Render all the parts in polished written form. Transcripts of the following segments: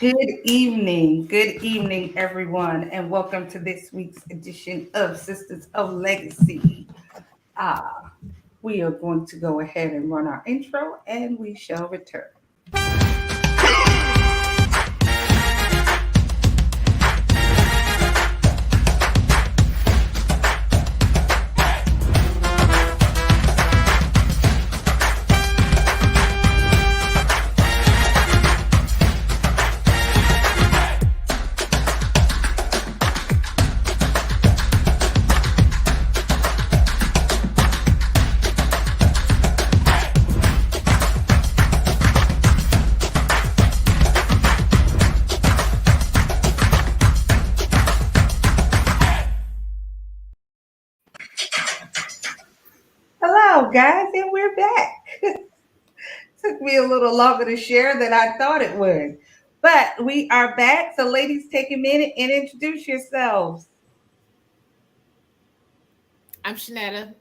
Good evening, everyone, and welcome to this week's edition of Sisters of Legacy. Uh, we are going to go ahead and run our intro, and we shall return. Hello, guys, and we're back. Took me a little longer to share than I thought it would, but we are back. So, ladies, take a minute and introduce yourselves. I'm Shanetta.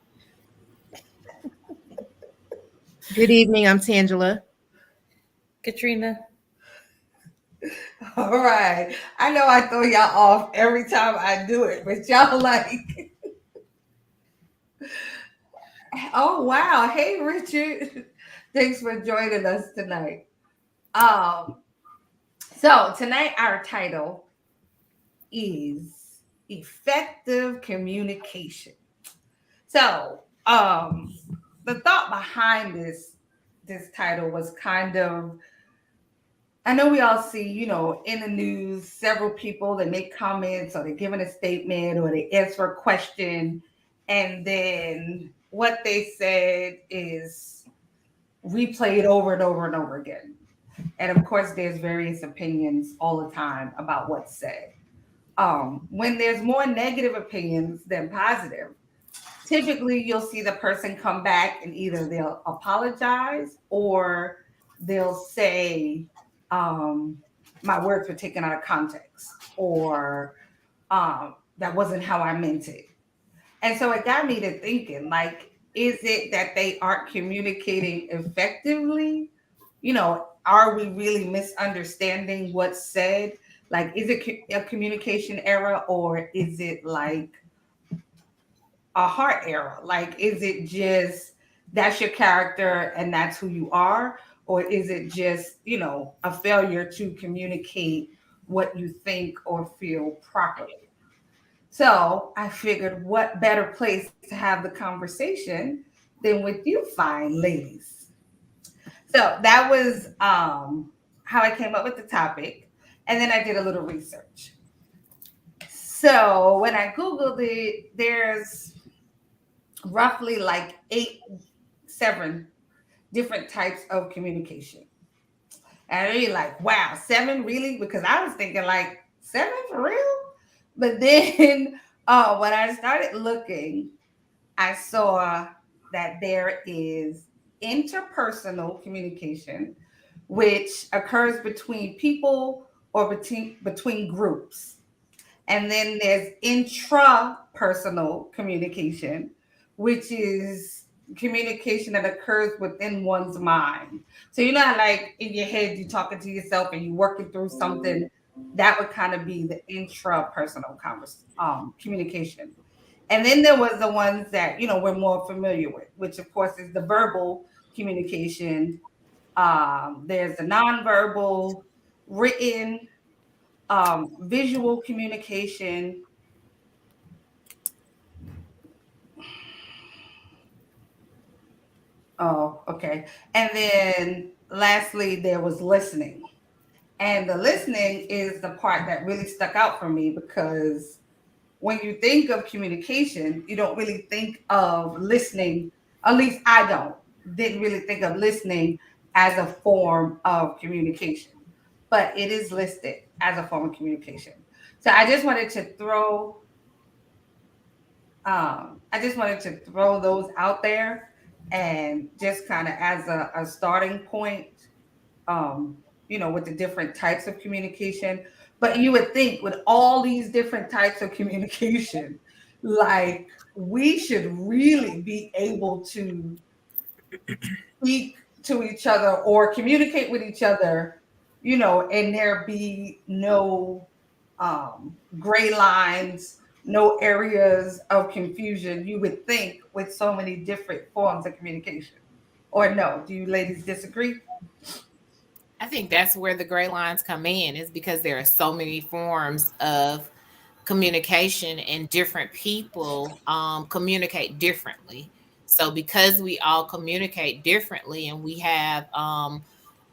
Good evening. I'm Tangela. Katrina. All right. I know I throw y'all off every time I do it, but y'all like, oh wow. Hey Richard. Thanks for joining us tonight. Um, so tonight our title is effective communication. So the thought behind this title was kind of, I know we all see, in the news, several people that make comments or they're giving a statement or they answer a question, and then what they said is replayed over and over and over again. And of course, there's various opinions all the time about what's said. When there's more negative opinions than positive, typically you'll see the person come back and either they'll apologize or they'll say, um, my words were taken out of context, or that wasn't how I meant it. And so it got me to thinking, like, is it that they aren't communicating effectively? Are we really misunderstanding what's said? Like, is it a communication error, or is it like a heart error? Like, is it just that's your character and that's who you are? Or is it just, a failure to communicate what you think or feel properly? So I figured what better place to have the conversation than with you fine ladies. So that was how I came up with the topic. And then I did a little research. So when I Googled it, there's roughly like 7 different types of communication. And I really like, wow, 7 really? Because I was thinking like 7 for real? But then when I started looking, I saw that there is interpersonal communication, which occurs between people or between groups. And then there's intrapersonal communication, which is communication that occurs within one's mind. So you know how like in your head you're talking to yourself and you're working through something, that would kind of be the intrapersonal communication. And then there was the ones that we're more familiar with, which of course is the verbal communication. There's the nonverbal, written, visual communication. Oh, okay. And then lastly, there was listening. And the listening is the part that really stuck out for me because when you think of communication, you don't really think of listening. At least I didn't really think of listening as a form of communication, but it is listed as a form of communication. So I just wanted to throw those out there and just kind of as a starting point, with the different types of communication. But you would think with all these different types of communication, like we should really be able to speak to each other or communicate with each other and there be no gray lines, no areas of confusion, you would think, with so many different forms of communication. Or no? Do you ladies disagree? I think that's where the gray lines come in, is because there are so many forms of communication and different people communicate differently. So because we all communicate differently and we have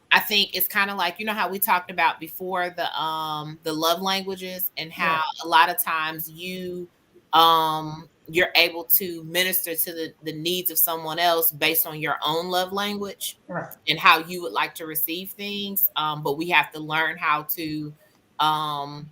I think it's kind of like, how we talked about before, the love languages, and how Right. a lot of times you're able to minister to the needs of someone else based on your own love language Right. and how you would like to receive things. But we have to learn how to um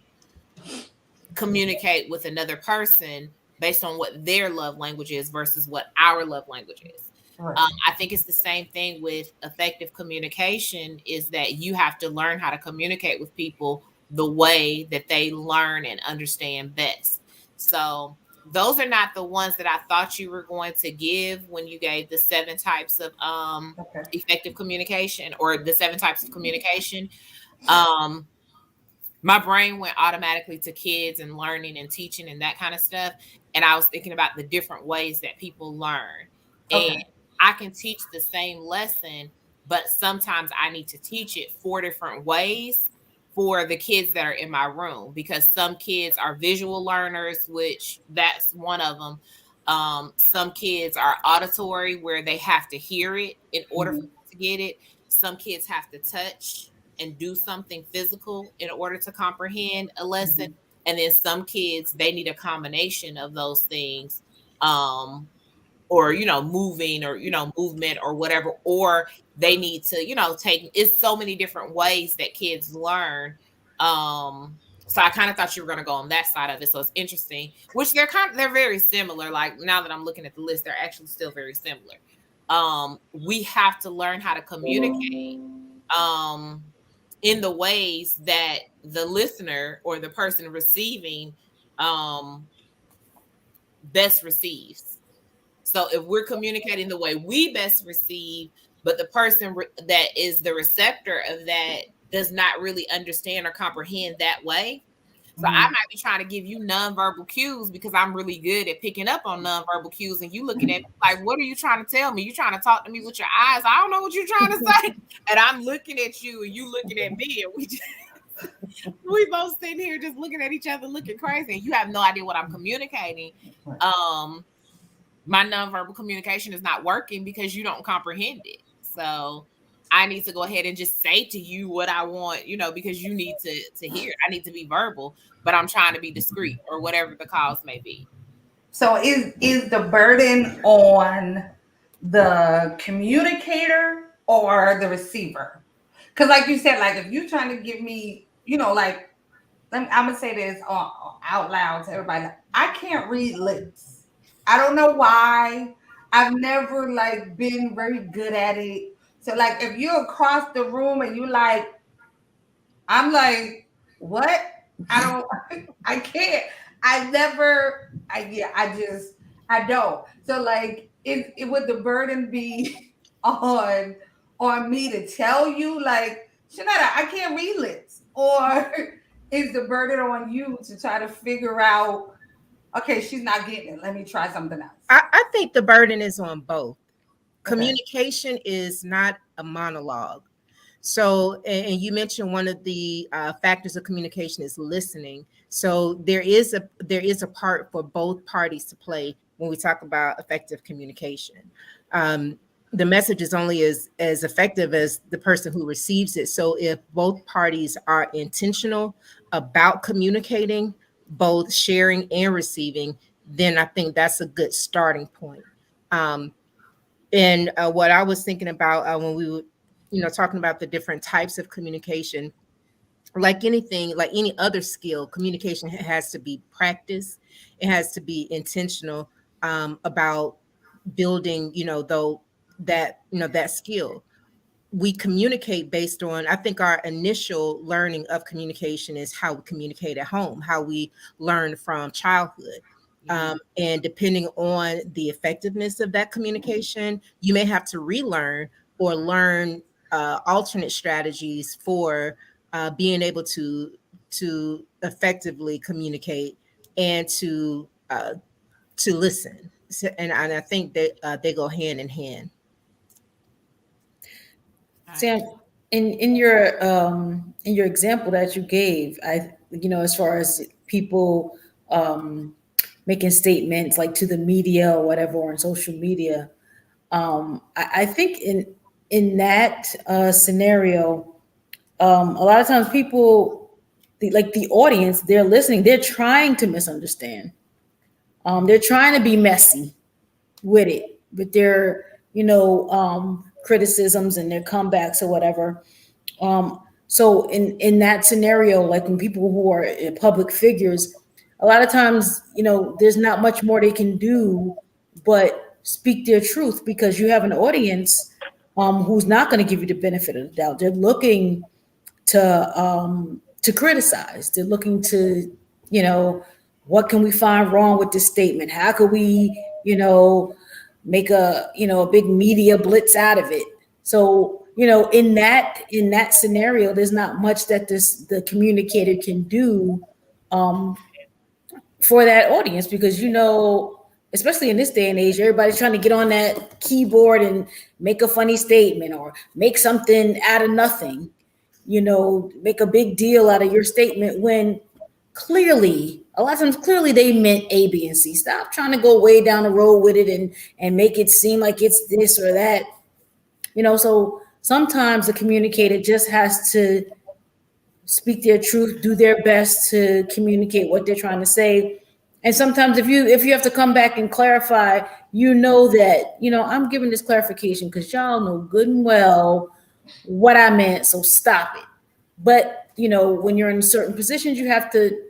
communicate with another person based on what their love language is versus what our love language is. Right. I think it's the same thing with effective communication, is that you have to learn how to communicate with people the way that they learn and understand best. So those are not the ones that I thought you were going to give when you gave the 7 types of Okay. effective communication, or the 7 types of communication. Um, my brain went automatically to kids and learning and teaching and that kind of stuff. And I was thinking about the different ways that people learn. And Okay. I can teach the same lesson, but sometimes I need to teach it 4 different ways for the kids that are in my room, because some kids are visual learners, which that's one of them. Some kids are auditory, where they have to hear it in order for Mhm. them to get it. Some kids have to touch and do something physical in order to comprehend a lesson. Mhm. And then some kids, they need a combination of those things, or moving, or movement or whatever, or they need to take, it's so many different ways that kids learn. So I kind of thought you were going to go on that side of it. So it's interesting, which they're very similar. Like, now that I'm looking at the list, they're actually still very similar. We have to learn how to communicate um in the ways that the listener or the person receiving um best receives. So if we're communicating the way we best receive, but the person that is the receptor of that does not really understand or comprehend that way. So I Mhm. might be trying to give you nonverbal cues because I'm really good at picking up on nonverbal cues, and you looking at me like, what are you trying to tell me? You trying to talk to me with your eyes? I don't know what you're trying to say. And I'm looking at you and you looking at me, and we both sitting here just looking at each other looking crazy, and you have no idea what I'm communicating. Right. My nonverbal communication is not working because you don't comprehend it. So I need to go ahead and just say to you what I want, because you need to hear. I need to be verbal, but I'm trying to be discreet, or whatever the cause may be. So is the burden on the communicator or the receiver? Because, like you said, like if you're trying to give me, like I'm gonna say this out loud to everybody. I can't read lips. I don't know why. I've never like been very good at it. So like if you're across the room and you like, I'm like, what? I don't. I can't. I never. I don't. So like, it would the burden be on me to tell you like, Shanetta, I can't read lips, or is the burden on you to try to figure out? Okay, she's not getting it. Let me try something else. I think the burden is on both. Okay. Communication is not a monologue. So, and you mentioned one of the factors of communication is listening. So there is a part for both parties to play when we talk about effective communication. Um, the message is only as effective as the person who receives it. So if both parties are intentional about communicating, both sharing and receiving, then I think that's a good starting point. Um, and what I was thinking about when we were, talking about the different types of communication, like anything, like any other skill, communication has to be practiced. It has to be intentional about building, though that skill. We communicate based on, I think our initial learning of communication is how we communicate at home, how we learn from childhood. And depending on the effectiveness of that communication, you may have to relearn or learn alternate strategies for being able to effectively communicate and to listen. So, and I think that they go hand in hand. Sam, in your example that you gave, as far as people making statements like to the media or whatever, or on social media, I think in that scenario, a lot of times people, like the audience, they're listening, they're trying to misunderstand. They're trying to be messy with it, with their, criticisms and their comebacks or whatever. So in that scenario, like when people who are public figures, a lot of times, there's not much more they can do but speak their truth, because you have an audience who's not going to give you the benefit of the doubt. They're looking to criticize. They're looking to, what can we find wrong with this statement? How could we, make a big media blitz out of it? So, in that scenario, there's not much that the communicator can do for that audience, because, especially in this day and age, everybody's trying to get on that keyboard and make a funny statement or make something out of nothing, make a big deal out of your statement, when a lot of times they meant A, B, and C. Stop trying to go way down the road with it and make it seem like it's this or that. So sometimes the communicator just has to speak their truth, do their best to communicate what they're trying to say. And sometimes if you have to come back and clarify, that, I'm giving this clarification because y'all know good and well what I meant, so stop it. But, when you're in certain positions, you have to,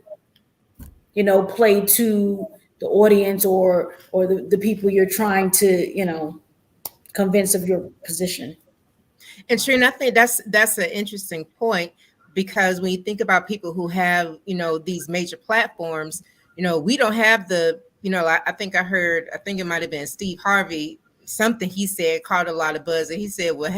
play to the audience or the people you're trying to, convince of your position. And Trina, I think that's an interesting point, because when you think about people who have, these major platforms, we don't have the, I think it might have been Steve Harvey, something he said caught a lot of buzz, and he said, well,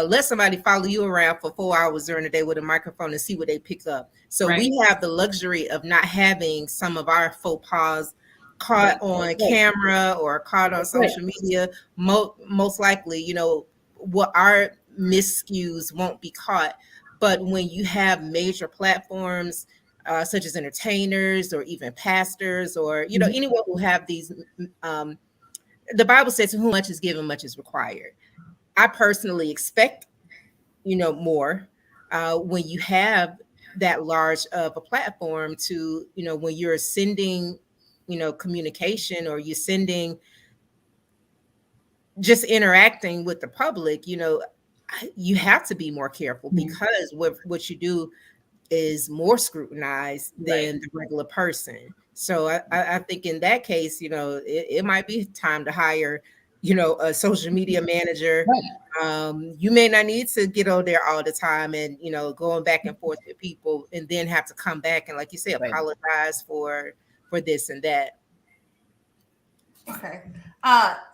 let somebody follow you around for 4 hours during the day with a microphone and see what they pick up. So right. We have the luxury of not having some of our faux pas caught on camera or caught on social media. Most likely, what our miscues won't be caught. But when you have major platforms, such as entertainers or even pastors or, anyone who have these, the Bible says, who much is given, much is required. I personally expect, more when you have that large of a platform to, when you're sending, communication, or you're sending, just interacting with the public, you have to be more careful, because what you do is more scrutinized than the regular person. So I think in that case, it might be time to hire, a social media manager. You may not need to get on there all the time and, going back and forth with people, and then have to come back and, like you said, apologize for this and that. Okay.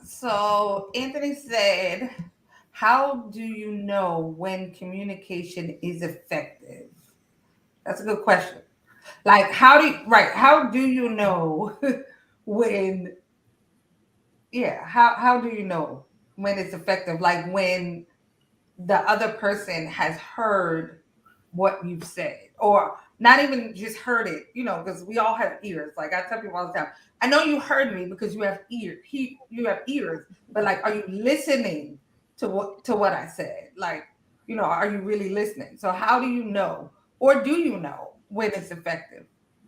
So Anthony said, how do you know when communication is effective? That's a good question. Like, how do you know when, how do you know when it's effective? Like when the other person has heard what you've said, or not even just heard it, because we all have ears. Like I tell people all the time, I know you heard me because you have ears. You have ears, but like, are you listening to what I said? Like, are you really listening? So how do you know, or do you know when it's effective?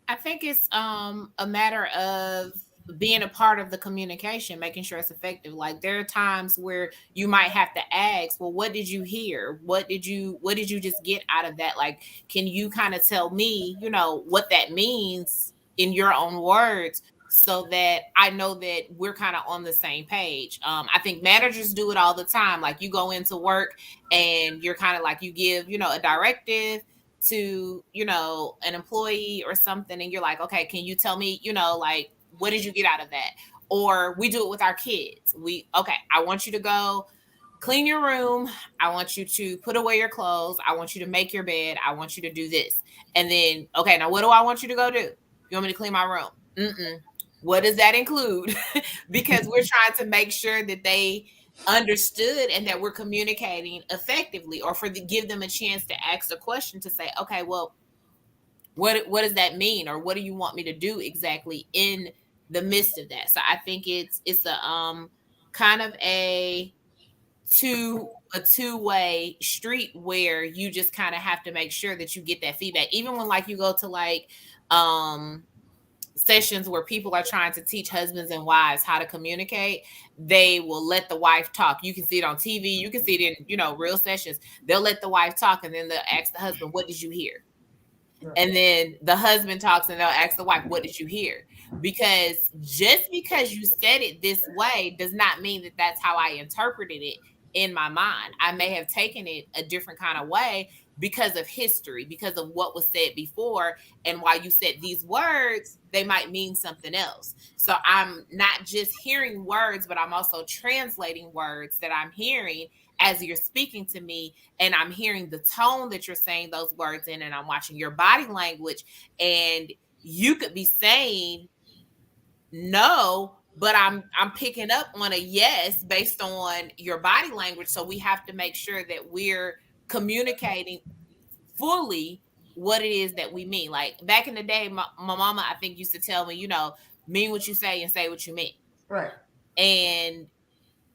I think it's a matter of being a part of the communication, making sure it's effective. Like there are times where you might have to ask, well, what did you hear? What did you just get out of that? Like, can you kind of tell me, what that means in your own words, so that I know that we're kind of on the same page. I think managers do it all the time. Like you go into work and you're kind of like, you give, a directive to, an employee or something. And you're like, okay, can you tell me, like, what did you get out of that? Or we do it with our kids. I want you to go clean your room. I want you to put away your clothes. I want you to make your bed. I want you to do this. And then, okay, now what do I want you to go do? You want me to clean my room? Mm-mm. What does that include? Because we're trying to make sure that they understood and that we're communicating effectively, or give them a chance to ask a question to say, okay, well, what does that mean, or what do you want me to do exactly in the midst of that? So I think it's a kind of a two-way street where you just kind of have to make sure that you get that feedback, even when like you go to like sessions where people are trying to teach husbands and wives how to communicate. They will let the wife talk. You can see it on TV, you can see it in real sessions. They'll let the wife talk, and then they'll ask the husband, what did you hear? And then the husband talks, and they'll ask the wife, what did you hear? Because just because you said it this way does not mean that that's how I interpreted it in my mind. I may have taken it a different kind of way because of history, because of what was said before. And while you said these words, they might mean something else. So I'm not just hearing words, but I'm also translating words that I'm hearing as you're speaking to me, and I'm hearing the tone that you're saying those words in, and I'm watching your body language, and you could be saying no, but I'm picking up on a yes based on your body language. So we have to make sure that we're communicating fully what it is that we mean. Like back in the day, my mama, I think, used to tell me, mean what you say and say what you mean. Right. And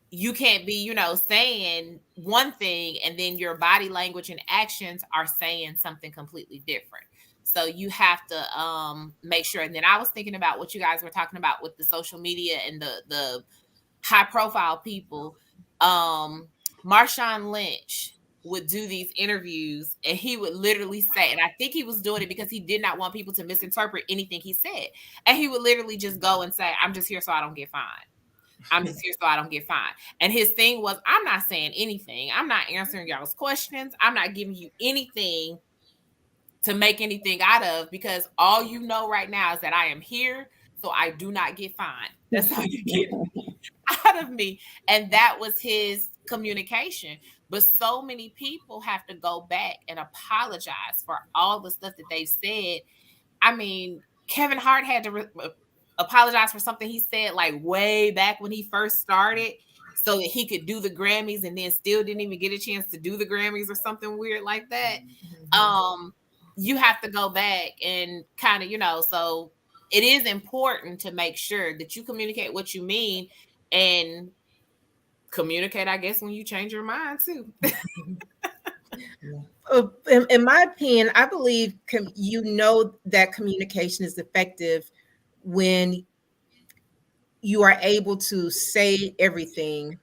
you can't be, saying one thing and then your body language and actions are saying something completely different. So you have to make sure. And then I was thinking about what you guys were talking about with the social media and the high profile people. Marshawn Lynch would do these interviews, and he would literally say, and I think he was doing it because he did not want people to misinterpret anything he said. And he would literally just go and say, I'm just here so I don't get fined. I'm just here so I don't get fined. And his thing was, I'm not saying anything. I'm not answering y'all's questions. I'm not giving you anything to make anything out of, because all you know right now is that I am here so I do not get fined. That's all you get out of me. And that was his communication. But so many people have to go back and apologize for all the stuff that they've said. I mean, Kevin Hart had to apologize for something he said like way back when he first started, so that he could do the Grammys, and then still didn't even get a chance to do the Grammys or something weird like that. You have to go back and kind of, so it is important to make sure that you communicate what you mean, and communicate, I guess, when you change your mind too. In my opinion, I believe that communication is effective when you are able to say everything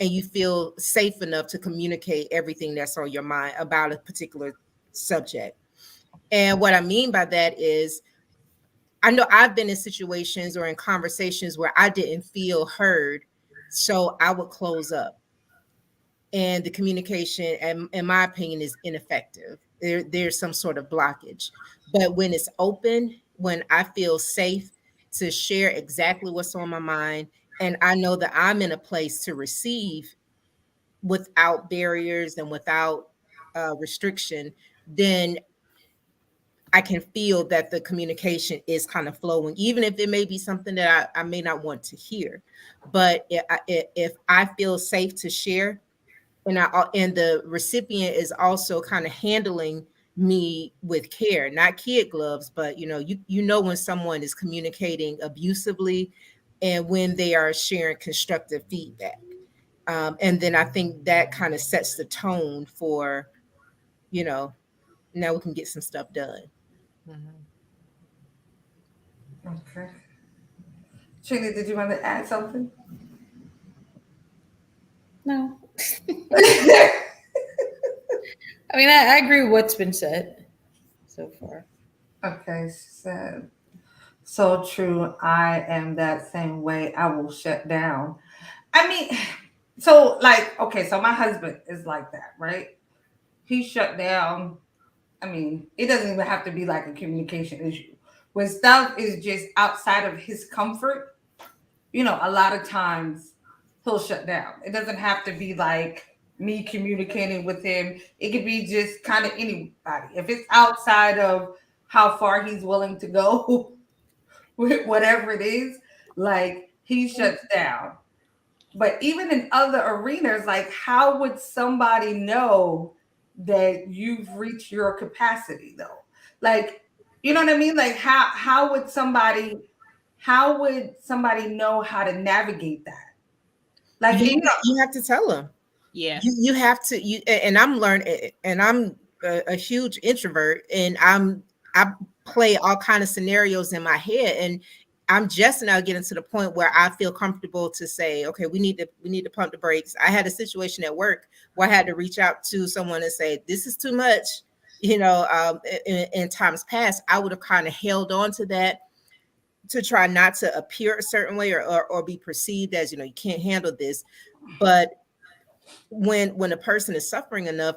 and you feel safe enough to communicate everything that's on your mind about a particular subject. And what I mean by that is, I know I've been in situations or in conversations where I didn't feel heard, so I would close up. And the communication, in my opinion, is ineffective. There's some sort of blockage. But when it's open, when I feel safe to share exactly what's on my mind, and I know that I'm in a place to receive without barriers and without restriction, then I can feel that the communication is kind of flowing, even if it may be something that I may not want to hear. But if I feel safe to share, and the recipient is also kind of handling me with care, not kid gloves, but you know when someone is communicating abusively and when they are sharing constructive feedback. And then I think that kind of sets the tone for, now we can get some stuff done. Okay. Trini, did you want to add something? No. I mean, I agree with what's been said so far. Okay, she said, so true. I am that same way. I will shut down. I mean, so my husband is like that, right? He shut down. I mean, it doesn't even have to be like a communication issue. When stuff is just outside of his comfort, a lot of times he'll shut down. It doesn't have to be like me communicating with him. It could be just kind of anybody. If it's outside of how far he's willing to go with whatever it is, like he shuts down. But even in other arenas, like how would somebody know that you've reached your capacity though? Like, you know what I mean? Like how would somebody know how to navigate that? Like, You, you know, you have to tell them. Yeah. You have to, and I'm learning, and I'm a huge introvert, and I play all kind of scenarios in my head, and I'm just now getting to the point where I feel comfortable to say, okay, we need to pump the brakes. I had a situation at work where I had to reach out to someone and say, this is too much. In times past, I would have kind of held on to that to try not to appear a certain way or be perceived as, you can't handle this. But when a person is suffering enough,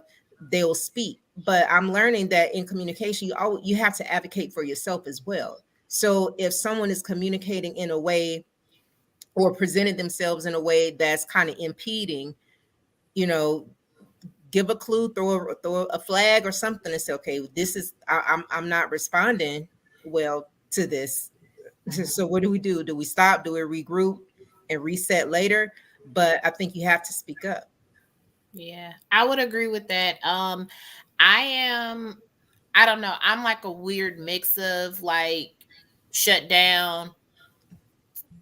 they'll speak. But I'm learning that in communication, you have to advocate for yourself as well. So if someone is communicating in a way or presenting themselves in a way that's kind of impeding, give a clue, throw a flag or something, and say, okay, this is I'm not responding well to this. So what do we do? Do we stop? Do we regroup and reset later? But I think you have to speak up. Yeah, I would agree with that. I don't know. I'm like a weird mix of like shut down,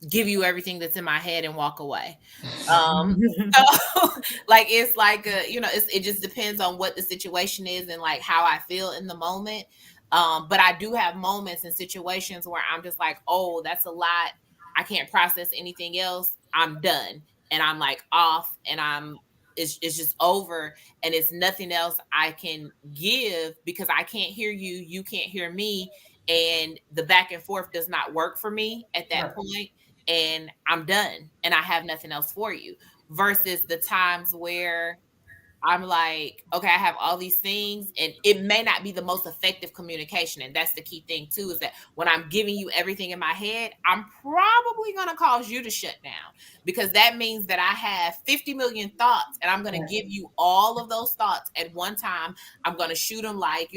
give you everything that's in my head and walk away. So like it's like it just depends on what the situation is and like how I feel in the moment. But I do have moments and situations where I'm just like, oh, that's a lot. I can't process anything else. I'm done. And I'm like off and it's just over and it's nothing else I can give because I can't hear you. You can't hear me. And the back and forth does not work for me at that point. And I'm done and I have nothing else for you versus the times where I'm like, okay, I have all these things and it may not be the most effective communication. And that's the key thing too, is that when I'm giving you everything in my head, I'm probably going to cause you to shut down because that means that I have 50 million thoughts and I'm going to give you all of those thoughts at one time. I'm going to shoot them like,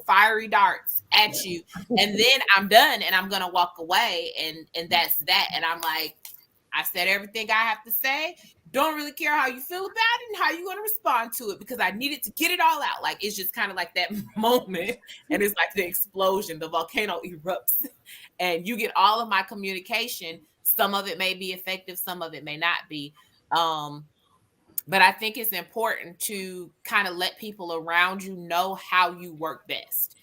fiery darts at you. And then I'm done and I'm going to walk away and that's that. And I'm like, I said everything I have to say. Don't really care how you feel about it and how you're going to respond to it because I needed to get it all out. Like, it's just kind of like that moment. And it's like the explosion, the volcano erupts and you get all of my communication. Some of it may be effective. Some of it may not be. But I think it's important to kind of let people around you know how you work best.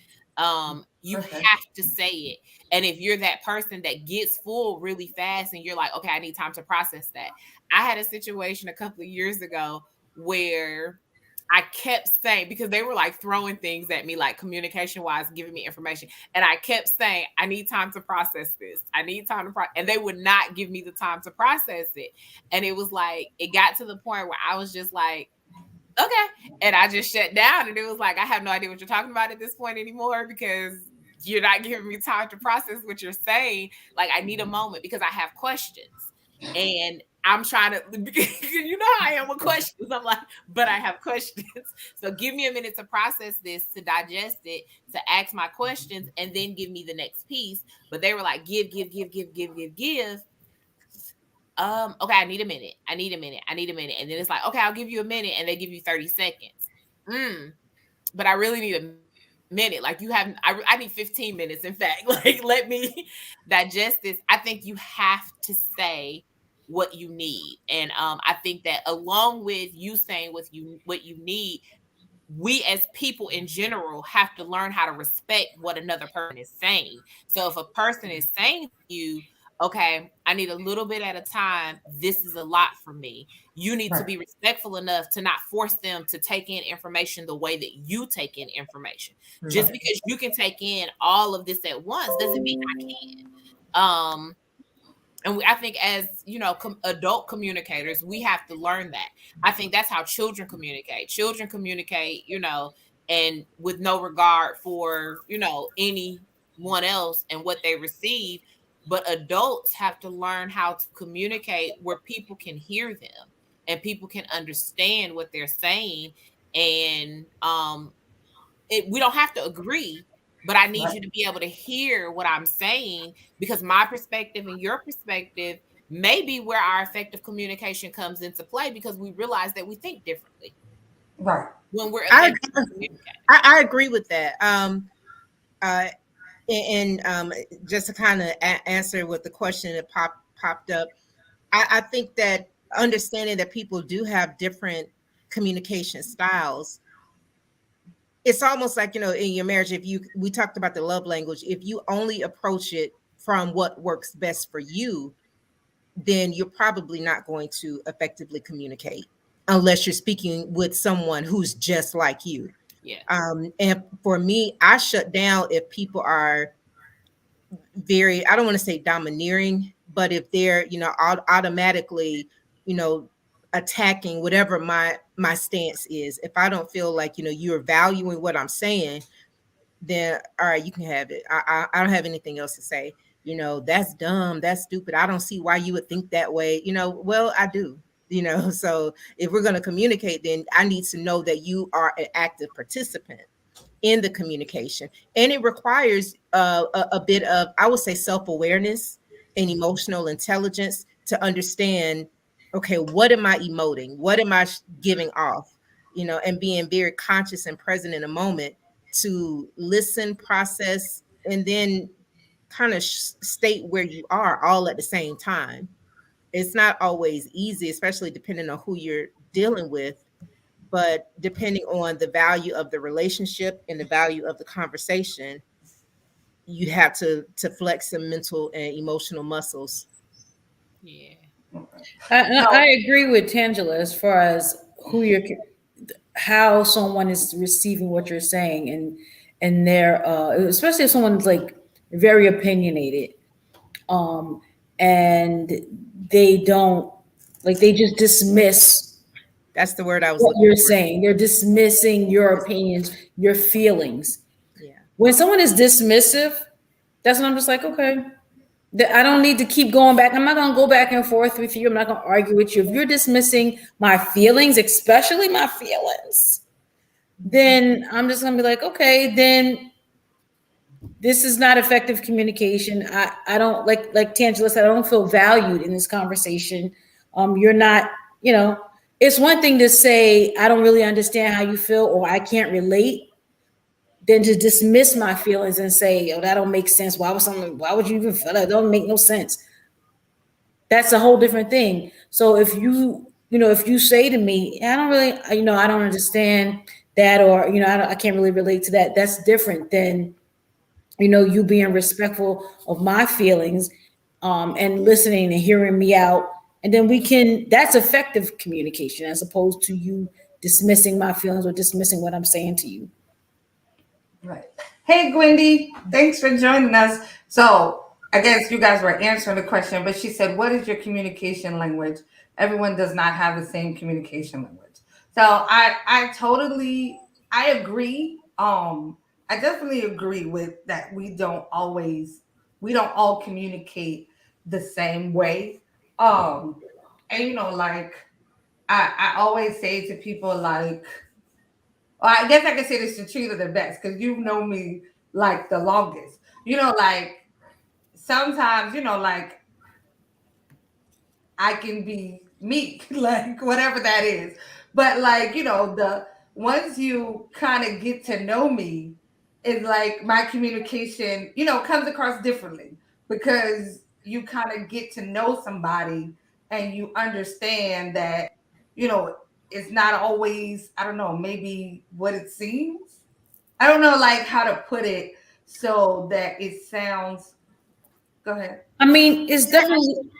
You have to say it. And if you're that person that gets full really fast and you're like, okay, I need time to process that. I had a situation a couple of years ago where I kept saying, because they were like throwing things at me, like communication wise, giving me information. And I kept saying, I need time to process this. I need time to process. And they would not give me the time to process it. And it was like, it got to the point where I was just like, okay. And I just shut down. And it was like, I have no idea what you're talking about at this point anymore because you're not giving me time to process what you're saying. Like, I need a moment because I have questions. And I'm trying to, you know how I am with questions. I'm like, but I have questions. So give me a minute to process this, to digest it, to ask my questions, and then give me the next piece. But they were like, give. Okay, I need a minute. And then it's like, okay, I'll give you a minute. And they give you 30 seconds. But I really need a minute. Like I need 15 minutes. In fact, like, let me digest this. I think you have to say what you need. And I think that along with you saying what you need, we as people in general have to learn how to respect what another person is saying. So if a person is saying to you, okay, I need a little bit at a time, this is a lot for me, you need to be respectful enough to not force them to take in information the way that you take in information. Just because you can take in all of this at once doesn't mean I can. And I think as, adult communicators, we have to learn that. I think that's how children communicate. Children communicate, and with no regard for, anyone else and what they receive. but adults have to learn how to communicate where people can hear them and people can understand what they're saying. And we don't have to agree, but I need you to be able to hear what I'm saying, because my perspective and your perspective may be where our effective communication comes into play, because we realize that we think differently. Right. When we're I agree with that. And just to kind of answer with the question that popped up, I think that understanding that people do have different communication styles, it's almost like, you know, in your marriage, we talked about the love language, if you only approach it from what works best for you, then you're probably not going to effectively communicate unless you're speaking with someone who's just like you. Yeah. And for me, I shut down if people are very, I don't want to say domineering, but if they're, you know, automatically, you know, attacking whatever my stance is. If I don't feel like, you know, you're valuing what I'm saying, then all right, you can have it. I don't have anything else to say. You know, that's dumb, that's stupid. I don't see why you would think that way. You know, well, I do. You know, so if we're going to communicate, then I need to know that you are an active participant in the communication, and it requires a bit of, I would say, self-awareness and emotional intelligence to understand, okay, what am I emoting, what am I giving off, you know, and being very conscious and present in a moment to listen, process, and then kind of state where you are all at the same time. It's not always easy, especially depending on who you're dealing with, but depending on the value of the relationship and the value of the conversation, you have to flex some mental and emotional muscles. Yeah. I agree with Tangela as far as how someone is receiving what you're saying, and they're especially if someone's like very opinionated, and they don't, like, they just dismiss. That's the word I was what looking you're for. saying. They're dismissing your opinions, your feelings. Yeah. When someone is dismissive, that's when I'm just like, okay, I don't need to keep going back. I'm not going to go back and forth with you. I'm not going to argue with you. If you're dismissing my feelings, especially my feelings, then I'm just going to be like, okay, then this is not effective communication. I don't, like Tangela said, I don't feel valued in this conversation. You're not, you know, it's one thing to say, I don't really understand how you feel, or I can't relate, than to dismiss my feelings and say, oh, that don't make sense. Why would you even feel that? It don't make no sense. That's a whole different thing. So if if you say to me, I don't really, I don't understand that, or, I can't really relate to that, that's different than, you being respectful of my feelings, and listening and hearing me out. And then that's effective communication, as opposed to you dismissing my feelings or dismissing what I'm saying to you. Right. Hey, Gwendy, thanks for joining us. So I guess you guys were answering the question, but she said, what is your communication language? Everyone does not have the same communication language. So I agree. I definitely agree with that. We don't all communicate the same way. And like I always say to people, like, well, I guess I can say this to Trina the best, because you've known me like the longest. Like sometimes, like I can be meek, like whatever that is. But like, the once you kind of get to know me, it's like my communication, comes across differently, because you kind of get to know somebody and you understand that, it's not always, I don't know, maybe what it seems. I don't know, like, how to put it so that it sounds. Go ahead. I mean, it's definitely.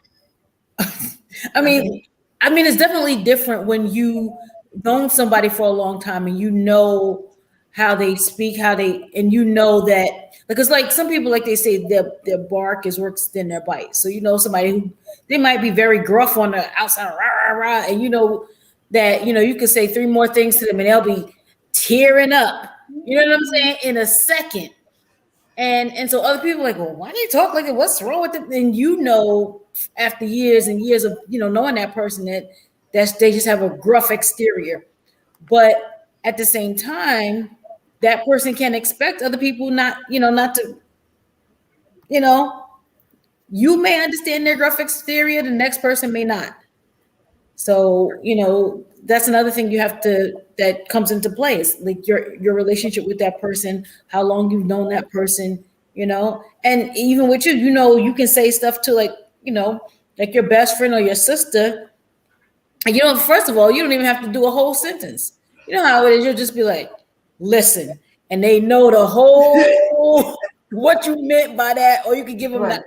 It's definitely different when you known somebody for a long time and you know how they speak, and you know that, because like some people, like they say, their bark is worse than their bite. So somebody who, they might be very gruff on the outside, rah, rah, rah, and that you can say 3 more things to them and they'll be tearing up. You know what I'm saying? In a second. And so other people are like, well, why do they talk like that? What's wrong with them? And you know, after years and years of knowing that person, that they just have a gruff exterior. But at the same time, that person can expect other people not to, you may understand their gruff exterior, the next person may not. So, that's another thing that comes into place, like your relationship with that person, how long you've known that person, and even with you, you can say stuff to like your best friend or your sister. And first of all, you don't even have to do a whole sentence. You know how it is. You'll just be like, listen, and they know the whole what you meant by that, or you could give them Right.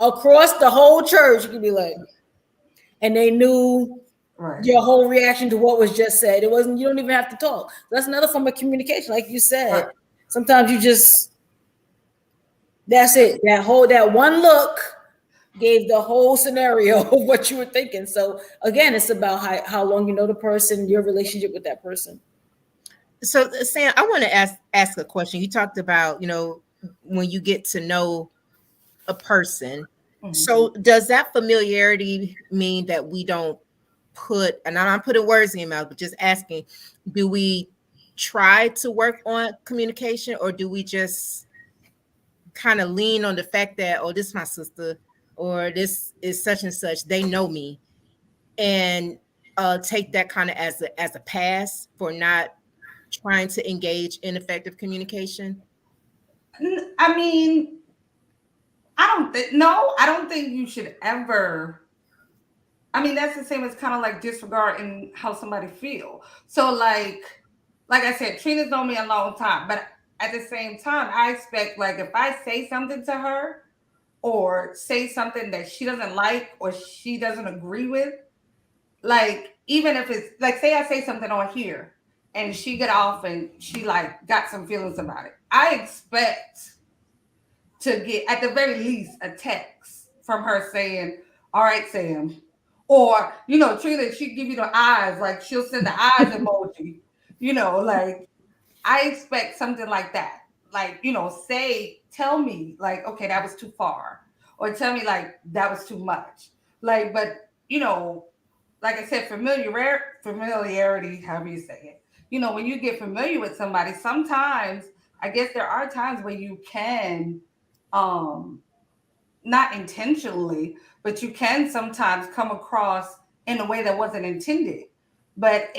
across the whole church. You could be like, and they knew Right. your whole reaction to what was just said. It wasn't, you don't even have to talk. That's another form of communication. Like you said, Right. sometimes that's it. That one look gave the whole scenario of what you were thinking. So again, it's about how long you know the person, your relationship with that person. So Sam, I want to ask a question. You talked about, when you get to know a person. Mhm. So does that familiarity mean that we don't put, and I'm not putting words in your mouth, but just asking, do we try to work on communication, or do we just kind of lean on the fact that, oh, this is my sister, or this is such and such, they know me, and take that kind of as a pass for not trying to engage in effective communication? I mean, I don't think you should ever. I mean, that's the same as kind of like disregarding how somebody feel. So like I said, Trina's known me a long time, but at the same time, I expect like if I say something to her or say something that she doesn't like or she doesn't agree with, like even if it's like say I say something on here and she get off and she like got some feelings about it, I expect to get at the very least a text from her saying, "All right, Sam," or Trina, she give you the eyes, like she'll send the eyes emoji. Like I expect something like that. Like tell me like, okay, that was too far, or tell me like that was too much. Like, but like I said, familiarity, however you say it. When you get familiar with somebody, sometimes I guess there are times where you can not intentionally, but you can sometimes come across in a way that wasn't intended. But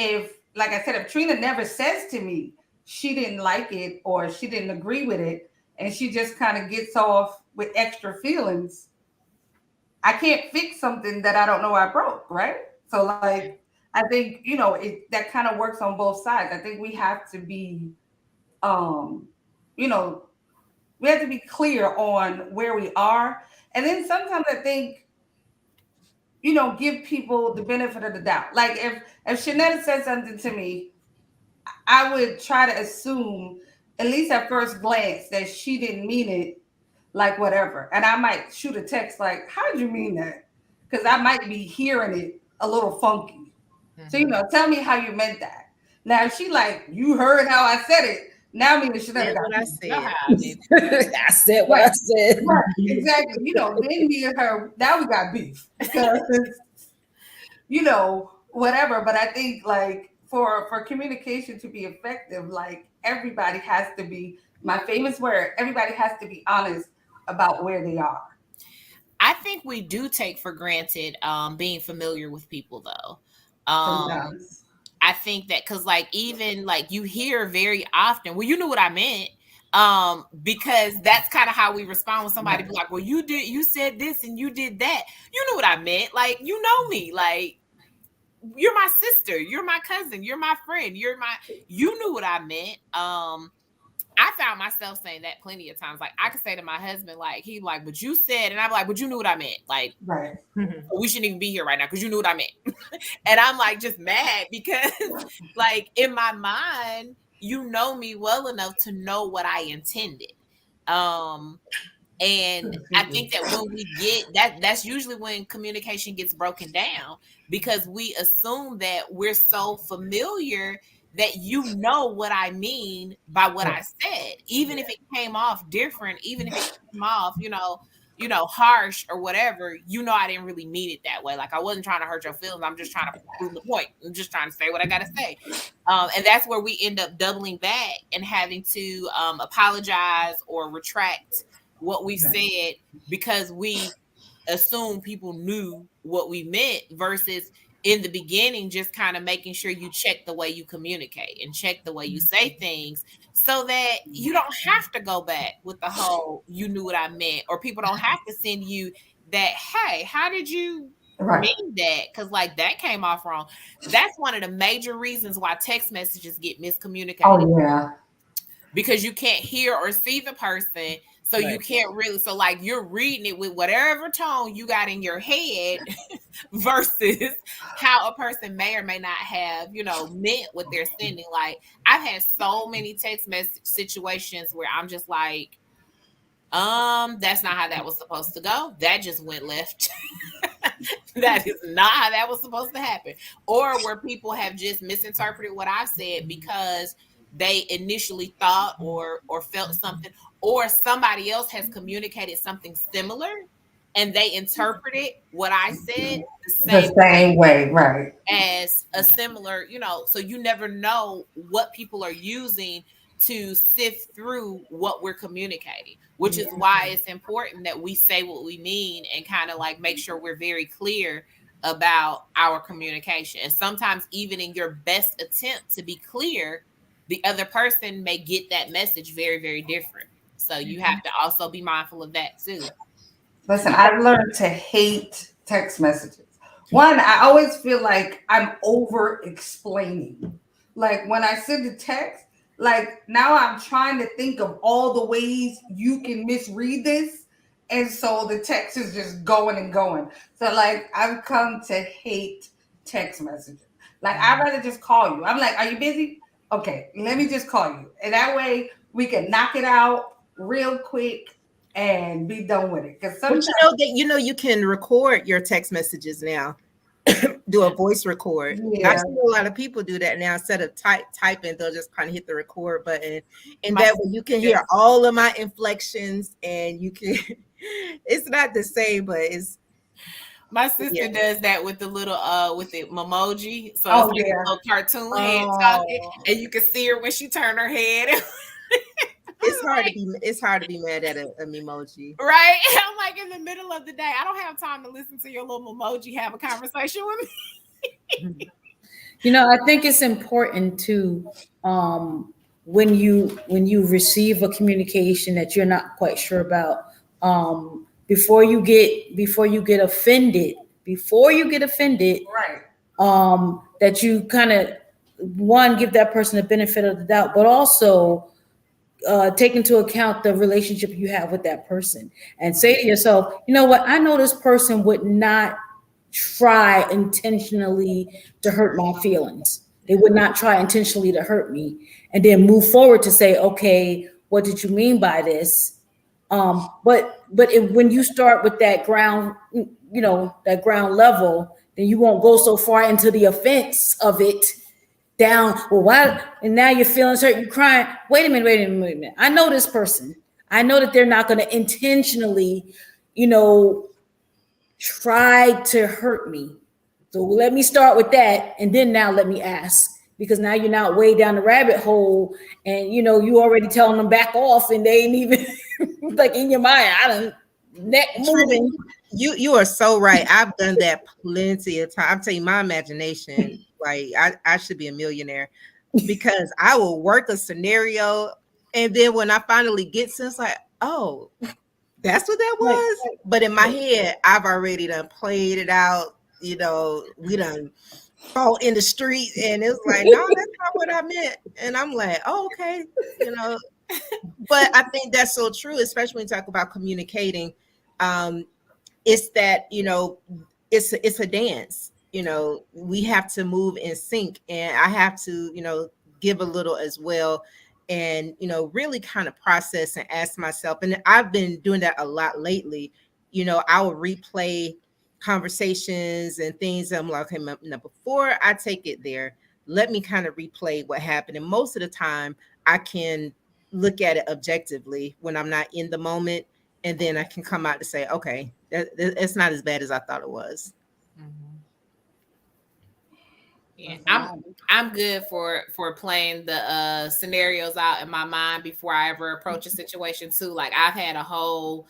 like I said, if Trina never says to me she didn't like it or she didn't agree with it, and she just kind of gets off with extra feelings, I can't fix something that I don't know I broke, right? So like, I think, that kind of works on both sides. I think we have to be, you know, we have to be clear on where we are. And then sometimes I think, give people the benefit of the doubt. Like if Shanetta said something to me, I would try to assume, at least at first glance, that she didn't mean it like whatever. And I might shoot a text like, how'd you mean that? Because I might be hearing it a little funky. So, tell me how you meant that. Now, if she like, you heard how I said it, now me and Shanetta got what I beef. said. I said what I said. Right, exactly. Then me and her, now we got beef. Because, whatever. But I think like for communication to be effective, like everybody has to be, my famous word, everybody has to be honest about where they are. I think we do take for granted being familiar with people though. Sometimes. I think that because like even like you hear very often, well, you knew what I meant. Because that's kind of how we respond when somebody be like, well, you said this and you did that. You knew what I meant. Like, you know me. Like, you're my sister, you're my cousin, you're my friend, you knew what I meant. I found myself saying that plenty of times. Like I could say to my husband, like he like, but you said, and I'm like, but you knew what I meant. Like, right. We shouldn't even be here right now because you knew what I meant. And I'm like just mad because like in my mind, you know me well enough to know what I intended. And I think that when we get that's usually when communication gets broken down, because we assume that we're so familiar that you know what I mean by what I said, even if it came off different, even if it came off, harsh or whatever, I didn't really mean it that way. Like, I wasn't trying to hurt your feelings. I'm just trying to prove the point. I'm just trying to say what I got to say. And that's where we end up doubling back and having to apologize or retract what we said, because we assume people knew what we meant, versus in the beginning just kind of making sure you check the way you communicate and check the way you say things, so that you don't have to go back with the whole "you knew what I meant," or people don't have to send you that, "Hey, how did you mean that?" Because like that came off wrong. That's one of the major reasons why text messages get miscommunicated. Oh yeah. Because you can't hear or see the person, so you can't really, so like you're reading it with whatever tone you got in your head versus how a person may or may not have, meant what they're sending. Like, I've had so many text message situations where I'm just like, that's not how that was supposed to go. That just went left. That is not how that was supposed to happen. Or where people have just misinterpreted what I've said because they initially thought or felt something, or somebody else has communicated something similar and they interpreted what I said the same way, right? As a similar, so you never know what people are using to sift through what we're communicating, which is why it's important that we say what we mean and kind of like make sure we're very clear about our communication. And sometimes even in your best attempt to be clear, the other person may get that message very, very different. So you have to also be mindful of that too. Listen, I've learned to hate text messages. One, I always feel like I'm over explaining. Like when I send a text, like now I'm trying to think of all the ways you can misread this. And so the text is just going and going. So like I've come to hate text messages. Like I'd rather just call you. I'm like, are you busy? Okay, let me just call you. And that way we can knock it out real quick and be done with it. Because sometimes you can record your text messages now. Do a voice record. Yeah. I see a lot of people do that now. Instead of typing, they'll just kind of hit the record button. And that way you can hear all of my inflections, and you can it's not the same, but it's my sister does that with the little with the memoji. So it's like a little cartoon head talking, and you can see her when she turn her head. It's hard to be mad at a memoji. Right? I'm like, in the middle of the day, I don't have time to listen to your little memoji have a conversation with me. I think it's important to when you receive a communication that you're not quite sure about, before you get offended, right? That you kind of give that person the benefit of the doubt, but also take into account the relationship you have with that person, and say to yourself, you know what? I know this person would not try intentionally to hurt my feelings. They would not try intentionally to hurt me, and then move forward to say, okay, what did you mean by this? But when you start with that ground, that ground level, then you won't go so far into the offense of it down. Well, why? And now your feelings hurt, you're crying. Wait a minute. I know this person. I know that they're not going to intentionally, try to hurt me. So let me start with that. And then now let me ask, because now you're not way down the rabbit hole, and you already telling them back off, and they ain't even like in your mind. I don't neck moving. You are so right. I've done that plenty of times. I'm telling you, my imagination, like I should be a millionaire, because I will work a scenario, and then when I finally get to, it's like, oh, that's what that was. Right. But in my head, I've already done played it out. We done fall in the street, and it's like, no, that's not what I meant. And I'm like, oh, okay, But I think that's so true, especially when you talk about communicating. It's that, it's a dance. We have to move in sync, and I have to, give a little as well, and, really kind of process and ask myself. And I've been doing that a lot lately. I will replay conversations and things. I'm like, okay, now before I take it there, let me kind of replay what happened. And most of the time, I can look at it objectively when I'm not in the moment, and then I can come out to say, okay, it's not as bad as I thought it was. Mm-hmm. Yeah, I'm good for playing the scenarios out in my mind before I ever approach a situation too. Like I've had a whole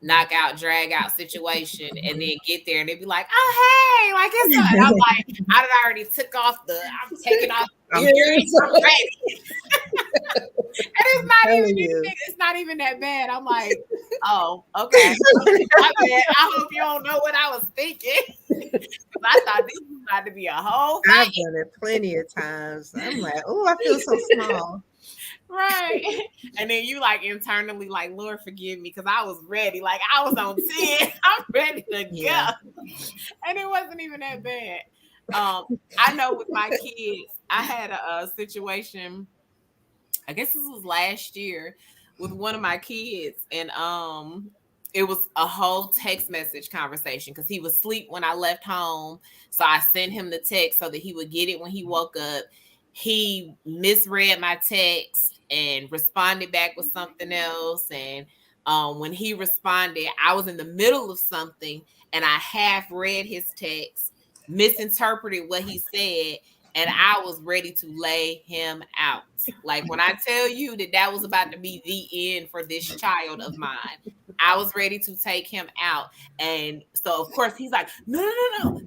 knockout, drag out situation, and then get there and they'd be like, "Oh hey, like it's not." I'm like, I already took off I'm taking off. I'm ready. And it's not even that bad. I'm like, oh, okay. I hope you don't know what I was thinking. Because I thought this was about to be a whole thing. I've done it plenty of times. I'm like, oh, I feel so small. Right. And then you like internally like, Lord forgive me, because I was ready. Like I was on 10. I'm ready to go. And it wasn't even that bad. I know with my kids, I had a situation, I guess this was last year, with one of my kids, and it was a whole text message conversation because he was asleep when I left home. So I sent him the text so that he would get it when he woke up. He misread my text and responded back with something else. And when he responded, I was in the middle of something and I half read his text, misinterpreted what he said, and I was ready to lay him out. Like when I tell you that was about to be the end for this child of mine, I was ready to take him out. And so of course he's like, no.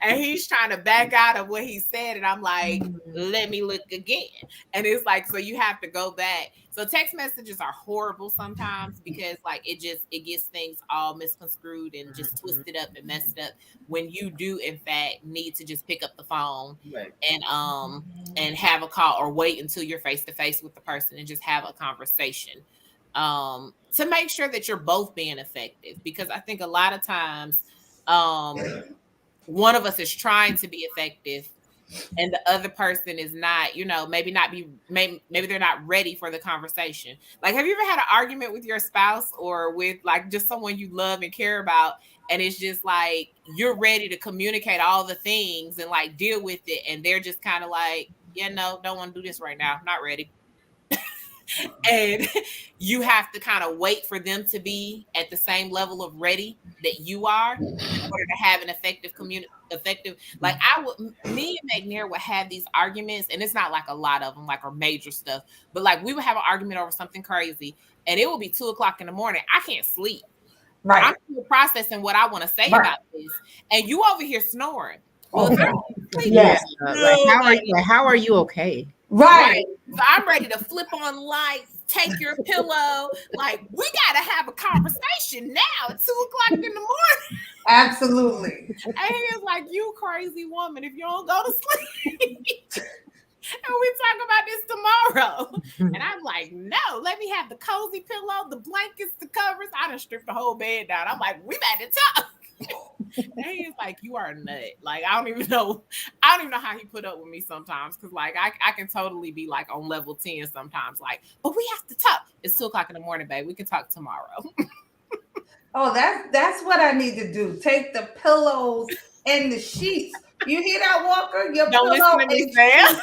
And he's trying to back out of what he said. And I'm like, let me look again. And it's like, so you have to go back. So text messages are horrible sometimes because like it gets things all misconstrued and just twisted up and messed up when you do in fact need to just pick up the phone and have a call or wait until you're face to face with the person and just have a conversation to make sure that you're both being effective. Because I think a lot of times one of us is trying to be effective and the other person is not, maybe they're not ready for the conversation. Like, have you ever had an argument with your spouse or with like just someone you love and care about, and it's just like you're ready to communicate all the things and like deal with it, and they're just kind of like, yeah, no, don't want to do this right now, not ready. And you have to kind of wait for them to be at the same level of ready that you are in order to have an effective like me and McNair would have these arguments, and it's not like a lot of them like or major stuff, but like we would have an argument over something crazy and it will be 2:00 in the morning. I can't sleep. Right. I'm still processing what I want to say about this, and you over here snoring. Well, yes. How are you okay? Right. So I'm ready to flip on lights, take your pillow. Like, we got to have a conversation now at 2:00 in the morning. Absolutely. And he was like, you crazy woman, if you don't go to sleep. And we talk about this tomorrow. And I'm like, no, let me have the cozy pillow, the blankets, the covers. I done stripped the whole bed down. I'm like, we about to talk. And he's like, you are a nut. Like, I don't even know how he put up with me sometimes. Cause like I can totally be like on level 10 sometimes. Like, but we have to talk. It's 2:00 in the morning, babe. We can talk tomorrow. Oh, that's what I need to do. Take the pillows and the sheets. You hear that, Walker? Your don't pillow listen to me, and sheets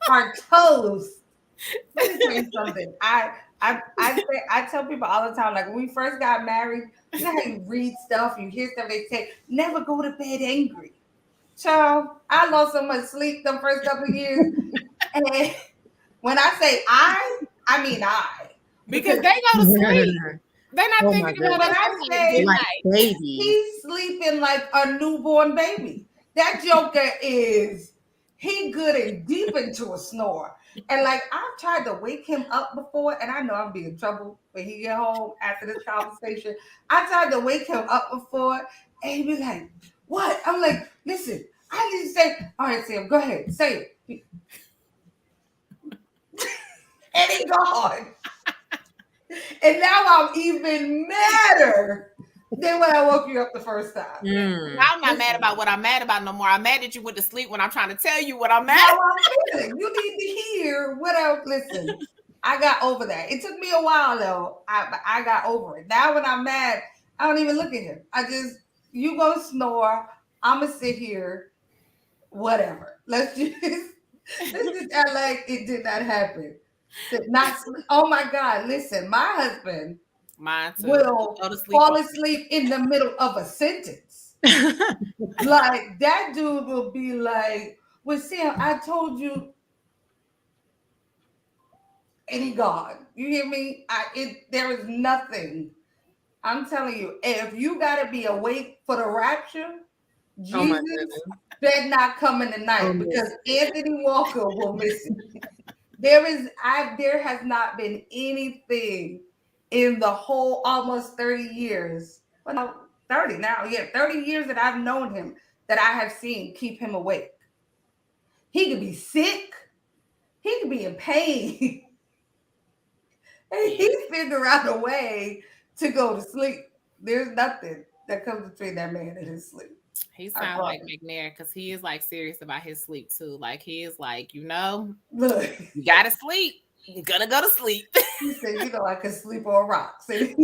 are toast. Let me tell you something. I tell people all the time, like when we first got married, you know how you read stuff, you hear stuff, they say, never go to bed angry. Child, I lost so much sleep the first couple of years. And when I say I mean I. Because they go to sleep. They're not thinking about what I say. Like baby. He's sleeping like a newborn baby. That joker he good and deep into a snore. And like I've tried to wake him up before, and I know I'll be in trouble when he get home after this conversation. I tried to wake him up before, and he'd be like, what? I'm like, listen, I need to say, all right, Sam, go ahead, say it. And he gone. And now I'm even madder than when I woke you up the first time. I'm not mad about what I'm mad about no more. I'm mad that you went to sleep when I'm trying to tell you what I'm mad about. You need to hear what else. Listen, I got over that. It took me a while though. I got over it. Now when I'm mad, I don't even look at him. You go snore. I'm gonna sit here whatever. Let's just act like it did not happen. Not, oh my God, listen, my husband Mine too. will Go to sleep. fall asleep in the middle of a sentence. Like that dude will be like, well, Sam, I told you, any God. You hear me? There is nothing. I'm telling you, if you gotta be awake for the rapture, Oh my Jesus goodness. better not coming tonight Oh, because Anthony Walker will miss it. There has not been anything in the whole almost 30 years. Well, no, 30 now. Yeah, 30 years that I've known him that I have seen keep him awake. He could be sick. He could be in pain. And he figure out a way to go to sleep. There's nothing that comes between that man and his sleep. He sounds like McNair because he is like serious about his sleep too. Like he is like, Look, you gotta sleep. You're gonna go to sleep. He said, I can sleep on rocks. And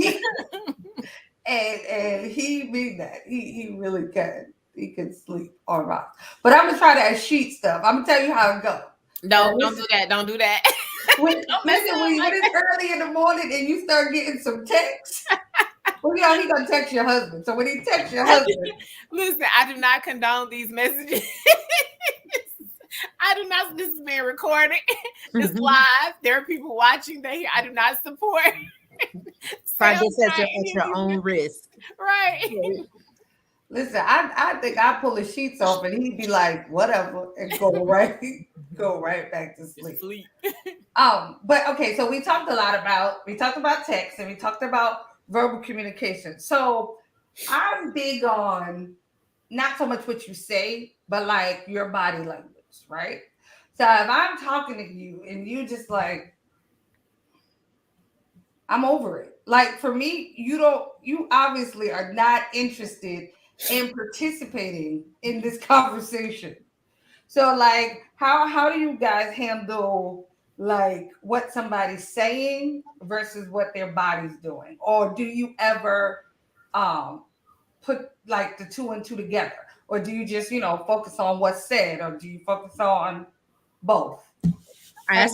he mean that. He really can. He can sleep on rocks. But I'm gonna try that sheet stuff. I'm gonna tell you how it goes. No, don't do that. Don't do that. When it's early in the morning and you start getting some texts, well, he gonna text your husband. So when he texts your husband, listen, I do not condone these messages. I do not. This is being recorded. It's live. There are people watching. I do not support. Try this at your own risk. Right. Listen, I think I pull his sheets off and he'd be like, whatever, and go right back to sleep. But okay, so we talked about text and we talked about verbal communication. So I'm big on not so much what you say, but like your body language, right? So if I'm talking to you and you just like, I'm over it. Like for me, you obviously are not interested in participating in this conversation. So like how do you guys handle like what somebody's saying versus what their body's doing? Or do you ever put like the two and two together? Or do you just, focus on what's said, or do you focus on both? I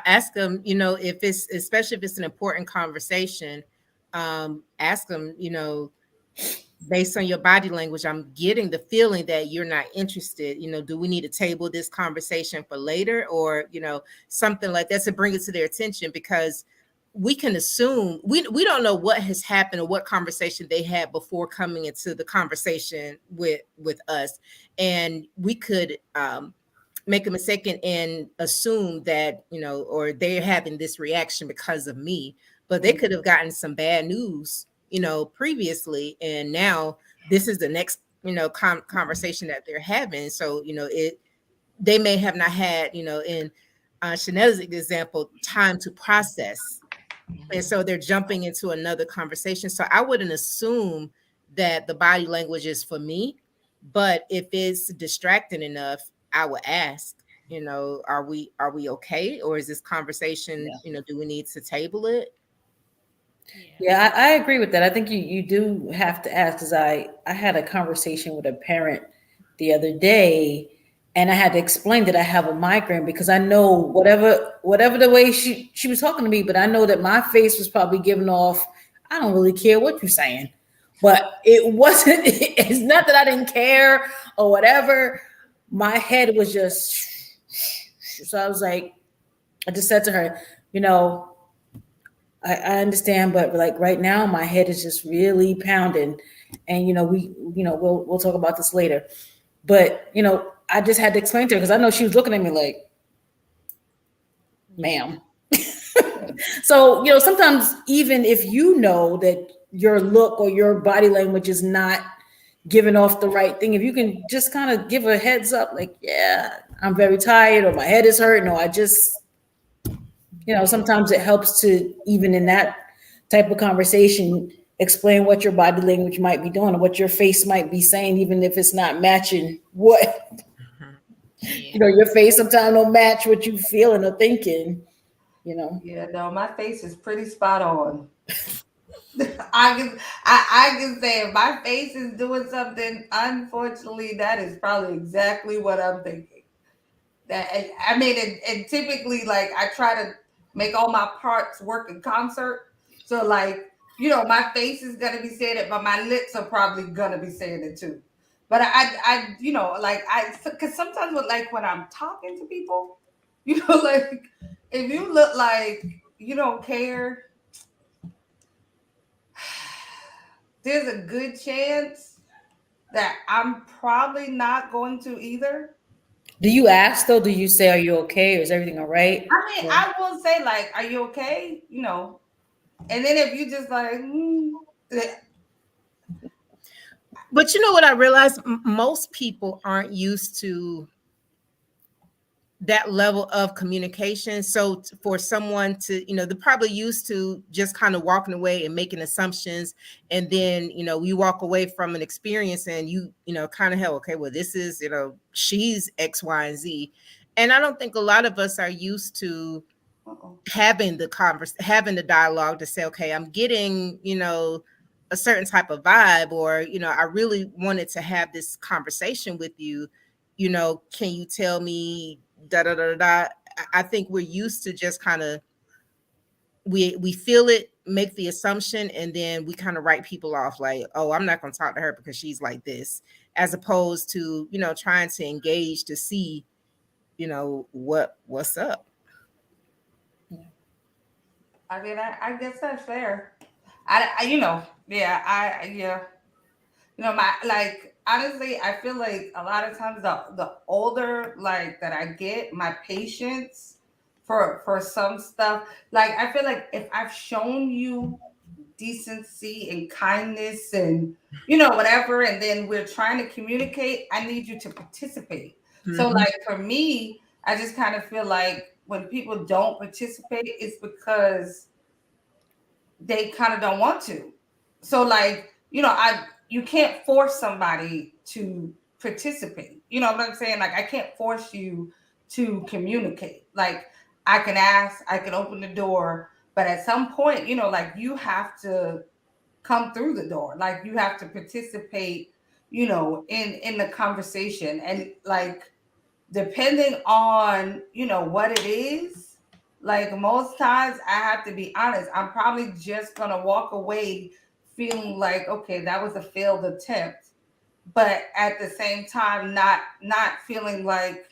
ask them, if it's, especially if it's an important conversation, ask them, based on your body language, I'm getting the feeling that you're not interested. Do we need to table this conversation for later, or, something like that to bring it to their attention? Because we can assume we don't know what has happened or what conversation they had before coming into the conversation with us. And we could make a mistake and assume that, or they're having this reaction because of me, but they could have gotten some bad news previously, and now this is the next conversation that they're having. So they may have not had in Chanel's example time to process, and so they're jumping into another conversation. So I wouldn't assume that the body language is for me, but if it's distracting enough, I would ask, are we okay, or is this conversation do we need to table it? Yeah, I agree with that. I think you do have to ask, because I had a conversation with a parent the other day, and I had to explain that I have a migraine, because I know whatever the way she was talking to me, but I know that my face was probably giving off, I don't really care what you're saying. But it wasn't, it's not that I didn't care or whatever. My head was just, so I was like, I just said to her, I understand, but like right now, my head is just really pounding, and we'll talk about this later. But I just had to explain to her, because I know she was looking at me like, ma'am. So sometimes even if that your look or your body language is not giving off the right thing, if you can just kind of give a heads up, like, yeah, I'm very tired, or my head is hurting, or I just. Sometimes it helps to, even in that type of conversation, explain what your body language might be doing, or what your face might be saying, even if it's not matching what, your face sometimes don't match what you feeling or thinking, Yeah, no, my face is pretty spot on. I can say if my face is doing something, unfortunately, that is probably exactly what I'm thinking. That I mean, and typically, like I try to make all my parts work in concert. So, like my face is gonna be saying it, but my lips are probably gonna be saying it too. But like because sometimes with like when I'm talking to people, like if you look like you don't care, there's a good chance that I'm probably not going to either. Do you ask though? Do you say, "Are you okay?" or "Is everything all right?" I mean, I will say like, "Are you okay?" And then if you just like, But you know what I realized? Most people aren't used to that level of communication. So for someone to, they're probably used to just kind of walking away and making assumptions. And then, you walk away from an experience and kind of hell, okay, well, this is, she's X, Y, and Z. And I don't think a lot of us are used to having the dialogue to say, okay, I'm getting, a certain type of vibe, or, I really wanted to have this conversation with you. Can you tell me da da da da? I think we're used to just kind of we feel it, make the assumption, and then we kind of write people off like, oh, I'm not going to talk to her because she's like this, as opposed to trying to engage to see what's up. I mean, I guess that's fair. Yeah, my like honestly, I feel like a lot of times the older like that I get, my patience for some stuff, like I feel like if I've shown you decency and kindness and whatever, and then we're trying to communicate, I need you to participate. So like for me, I just kind of feel like when people don't participate, it's because they kind of don't want to. So like, you can't force somebody to participate. You know what I'm saying? Like I can't force you to communicate. Like I can ask, I can open the door, but at some point, like you have to come through the door. Like you have to participate, in the conversation. And like depending on, what it is, like most times I have to be honest, I'm probably just gonna walk away feeling like, okay, that was a failed attempt, but at the same time not feeling like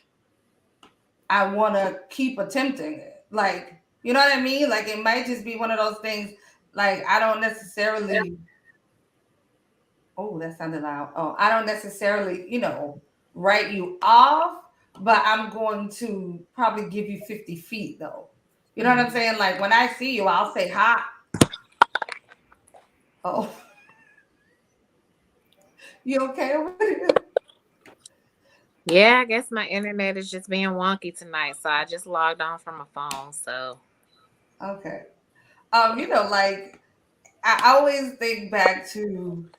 I want to keep attempting it. Like, you know what I mean? Like it might just be one of those things, like I don't necessarily, oh, that sounded loud. Oh, I don't necessarily, write you off, but I'm going to probably give you 50 feet though. You know what I'm saying? Like when I see you, I'll say hi. Oh, you okay over there? Yeah, I guess my internet is just being wonky tonight, so I just logged on from my phone. So Okay. Like I always think back to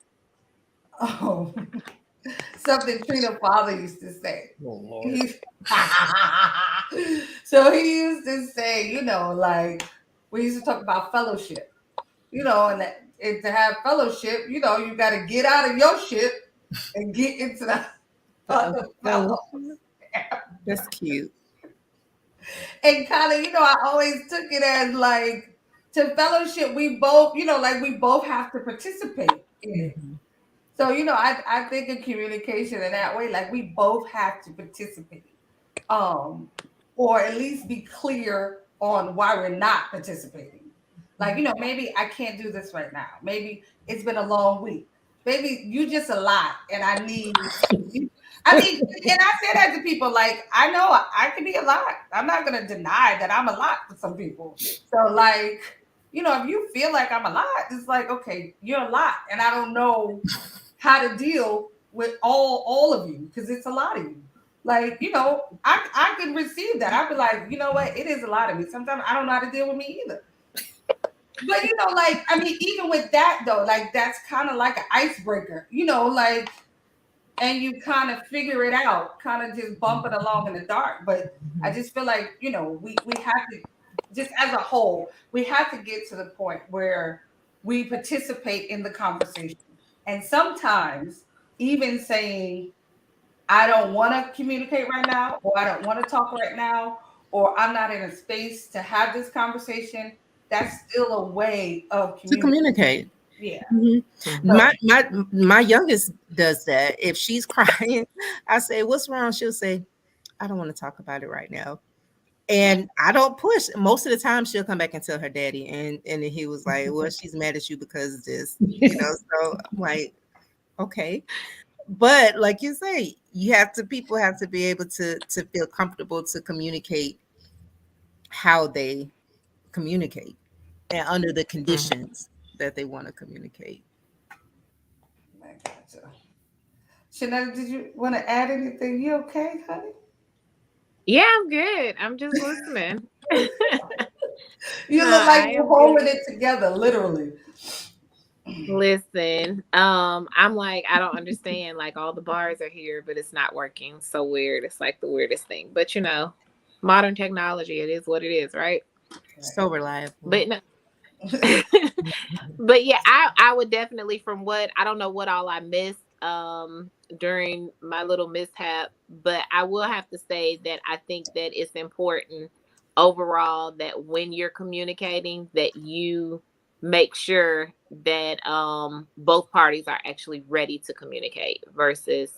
oh, something Trina father used to say. Oh, Lord. So he used to say, like we used to talk about fellowship, and to have fellowship, you got to get out of your ship and get into the other fellow. That's cute. And kind of, I always took it as like to fellowship, we both, like we both have to participate in it. So, I think of communication in that way, like we both have to participate. Or at least be clear on why we're not participating. Like, maybe I can't do this right now. Maybe it's been a long week. Maybe you just a lot and I need I mean, and I say that to people, like, I know I can be a lot. I'm not gonna deny that I'm a lot for some people. So like, if you feel like I'm a lot, it's like, okay, you're a lot. And I don't know how to deal with all of you because it's a lot of you. Like, I could receive that. I'd be like, you know what? It is a lot of me. Sometimes I don't know how to deal with me either. But like, I mean, even with that though, like that's kind of like an icebreaker, like, and you kind of figure it out, kind of just bump it along in the dark. But I just feel like, we have to, just as a whole, we have to get to the point where we participate in the conversation. And sometimes even saying, I don't want to communicate right now, or I don't want to talk right now, or I'm not in a space to have this conversation, that's still a way of To communicate. Yeah. Mhm. Mhm. My youngest does that. If she's crying, I say, "What's wrong?" She'll say, "I don't want to talk about it right now." And I don't push. Most of the time, she'll come back and tell her daddy, and then he was like, "Well, she's mad at you because of this," you know. So I'm like, okay, but like you say, people have to be able to feel comfortable to communicate how they communicate and under the conditions that they want to communicate. I gotcha. Shanetta, did you want to add anything? You okay, honey? Yeah, I'm good. I'm just listening. You No, look like I you're am holding good. it together, literally. Listen, I'm like, I don't understand. Like all the bars are here, but it's not working. So weird. It's like the weirdest thing. But modern technology, it is what it is, right? So reliable. But no. But yeah, I would definitely, from what I don't know what all I missed during my little mishap, but I will have to say that I think that it's important overall that when you're communicating that you make sure that both parties are actually ready to communicate versus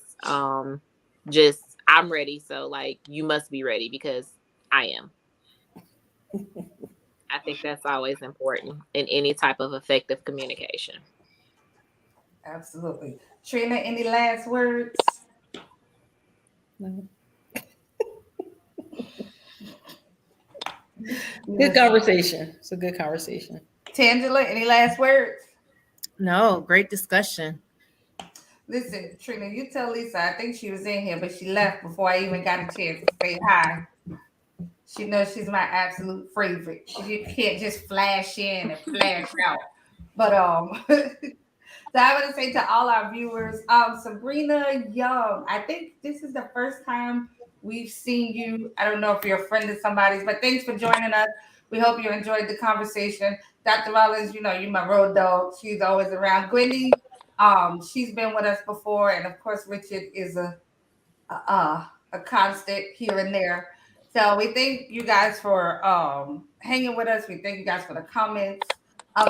just I'm ready, so like you must be ready because I am. I think that's always important in any type of effective communication. Absolutely. Trina, any last words? No. Good conversation. It's a good conversation. Tangela, any last words? No, great discussion. Listen, Trina, you tell Lisa, I think she was in here, but she left before I even got a chance to say hi. She knows she's my absolute favorite. She can't just flash in and flash out. But so I want to say to all our viewers, Sabrina Young, I think this is the first time we've seen you. I don't know if you're a friend of somebody's, but thanks for joining us. We hope you enjoyed the conversation. Dr. Rollins, you're my road dog. She's always around. Gwendy, she's been with us before, and of course, Richard is a constant here and there. So we thank you guys for hanging with us. We thank you guys for the comments.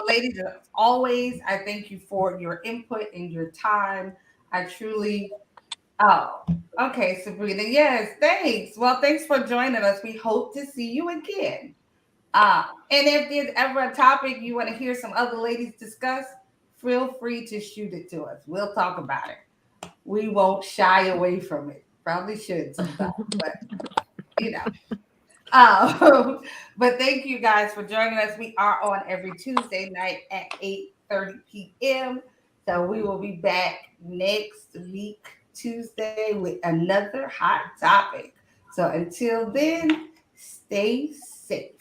Ladies, as always, I thank you for your input and your time. I truly, oh, okay, Sabrina. Yes, thanks. Well, thanks for joining us. We hope to see you again. And if there's ever a topic you want to hear some other ladies discuss, feel free to shoot it to us. We'll talk about it. We won't shy away from it. Probably should sometimes, but you know. But thank you guys for joining us. We are on every Tuesday night at 8:30 p.m. So we will be back next week, Tuesday, with another hot topic. So until then, stay safe.